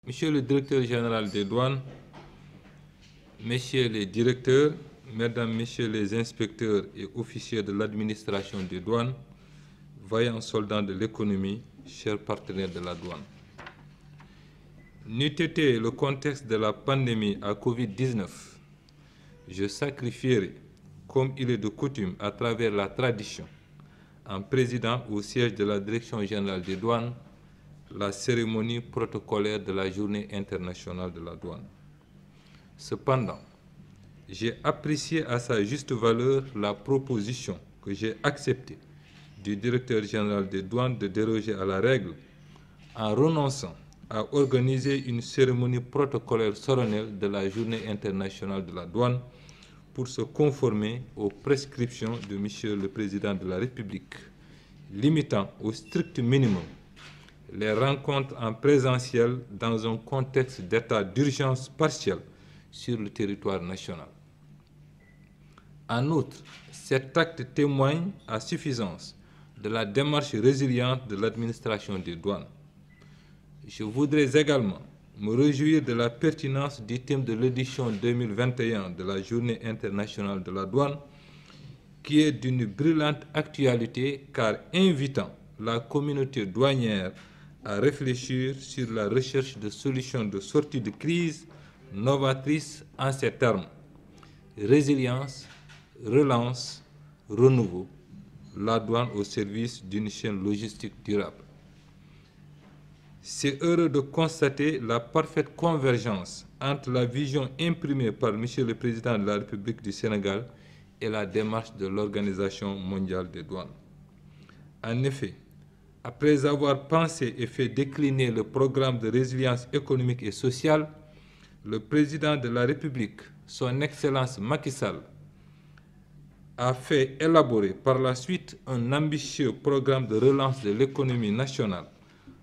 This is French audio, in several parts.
Monsieur le directeur général des douanes, messieurs les directeurs, mesdames, messieurs les inspecteurs et officiers de l'administration des douanes, vaillants soldats de l'économie, chers partenaires de la douane. N'eût été le contexte de la pandémie à Covid-19, je sacrifierai, comme il est de coutume à travers la tradition, en président au siège de la Direction générale des douanes, la cérémonie protocolaire de la Journée internationale de la douane. Cependant, j'ai apprécié à sa juste valeur la proposition que j'ai acceptée du directeur général des douanes de déroger à la règle en renonçant à organiser une cérémonie protocolaire solennelle de la Journée internationale de la douane pour se conformer aux prescriptions de M. le Président de la République, limitant au strict minimum les rencontres en présentiel dans un contexte d'état d'urgence partiel sur le territoire national. En outre, cet acte témoigne à suffisance de la démarche résiliente de l'administration des douanes. Je voudrais également me réjouir de la pertinence du thème de l'édition 2021 de la Journée internationale de la douane, qui est d'une brûlante actualité car invitant la communauté douanière à réfléchir sur la recherche de solutions de sortie de crise novatrices en ces termes: résilience, relance, renouveau, la douane au service d'une chaîne logistique durable. C'est heureux de constater la parfaite convergence entre la vision imprimée par M. le Président de la République du Sénégal et la démarche de l'Organisation mondiale des douanes. En effet, après avoir pensé et fait décliner le programme de résilience économique et sociale, le Président de la République, son Excellence Macky Sall, a fait élaborer par la suite un ambitieux programme de relance de l'économie nationale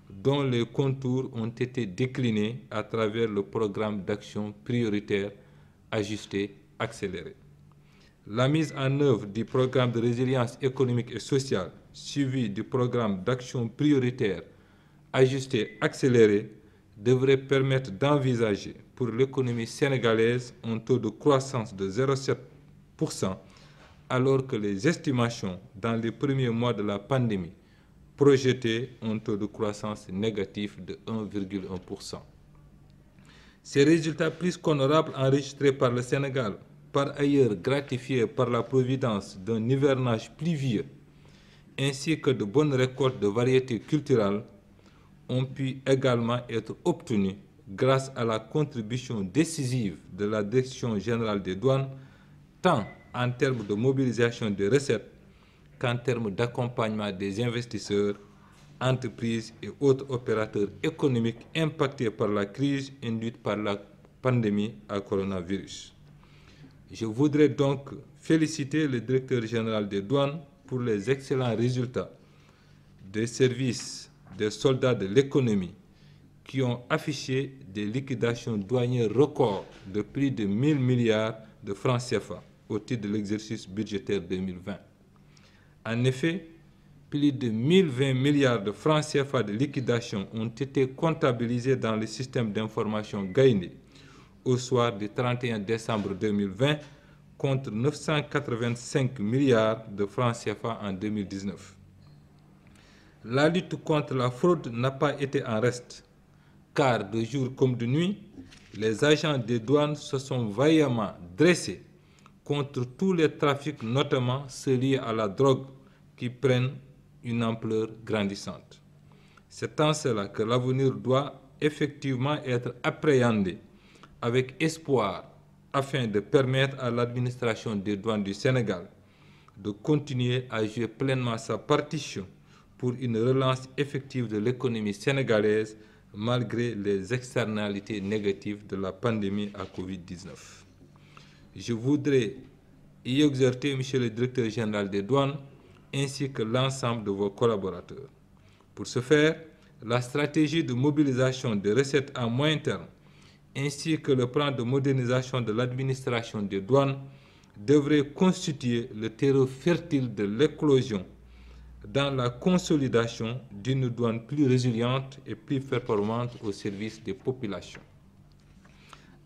dont les contours ont été déclinés à travers le programme d'action prioritaire ajusté, accéléré. La mise en œuvre du programme de résilience économique et sociale, suivi du programme d'action prioritaire ajusté, accéléré, devrait permettre d'envisager pour l'économie sénégalaise un taux de croissance de 0,7%, alors que les estimations dans les premiers mois de la pandémie projetaient un taux de croissance négatif de 1,1%. Ces résultats plus qu'honorables enregistrés par le Sénégal, par ailleurs gratifiés par la providence d'un hivernage pluvieux, ainsi que de bonnes récoltes de variétés culturelles, ont pu également être obtenus grâce à la contribution décisive de la Direction générale des douanes, tant en termes de mobilisation des recettes qu'en termes d'accompagnement des investisseurs, entreprises et autres opérateurs économiques impactés par la crise induite par la pandémie à coronavirus. Je voudrais donc féliciter le directeur général des douanes pour les excellents résultats des services des soldats de l'économie qui ont affiché des liquidations douanières records de plus de 1000 milliards de francs CFA au titre de l'exercice budgétaire 2020. En effet, plus de 1020 milliards de francs CFA de liquidation ont été comptabilisés dans le système d'information Gaïndé au soir du 31 décembre 2020 contre 985 milliards de francs CFA en 2019. La lutte contre la fraude n'a pas été en reste, car de jour comme de nuit, les agents des douanes se sont vaillamment dressés contre tous les trafics, notamment ceux liés à la drogue, qui prennent une ampleur grandissante. C'est en cela que l'avenir doit effectivement être appréhendé avec espoir afin de permettre à l'administration des douanes du Sénégal de continuer à jouer pleinement sa partition pour une relance effective de l'économie sénégalaise malgré les externalités négatives de la pandémie à Covid-19. Je voudrais y exhorter, Monsieur le directeur général des douanes, ainsi que l'ensemble de vos collaborateurs. Pour ce faire, la stratégie de mobilisation des recettes à moyen terme, ainsi que le plan de modernisation de l'administration des douanes, devraient constituer le terreau fertile de l'éclosion dans la consolidation d'une douane plus résiliente et plus performante au service des populations.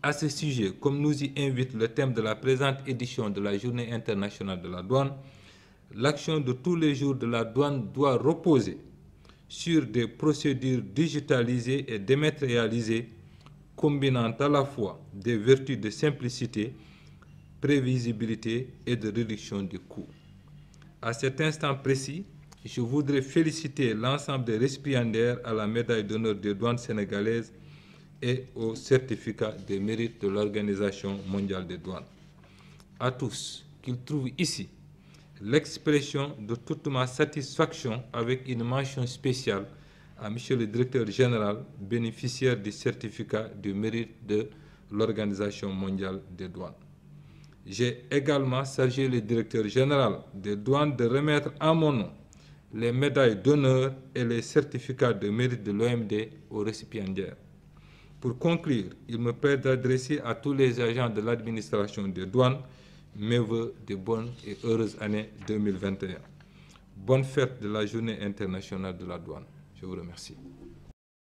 À ce sujet, comme nous y invite le thème de la présente édition de la Journée internationale de la douane, l'action de tous les jours de la douane doit reposer sur des procédures digitalisées et dématérialisées combinant à la fois des vertus de simplicité, prévisibilité et de réduction des coûts. À cet instant précis, je voudrais féliciter l'ensemble des récipiendaires à la médaille d'honneur des douanes sénégalaises et au certificat de mérite de l'Organisation mondiale des douanes. À tous, qu'ils trouvent ici l'expression de toute ma satisfaction avec une mention spéciale à Monsieur le Directeur général, bénéficiaire du certificat de mérite de l'Organisation mondiale des douanes. J'ai également chargé le Directeur général des douanes de remettre à mon nom les médailles d'honneur et les certificats de mérite de l'OMD aux récipiendaires. Pour conclure, il me plaît d'adresser à tous les agents de l'administration des douanes mes vœux de bonne et heureuse année 2021. Bonne fête de la Journée internationale de la douane. Je vous remercie.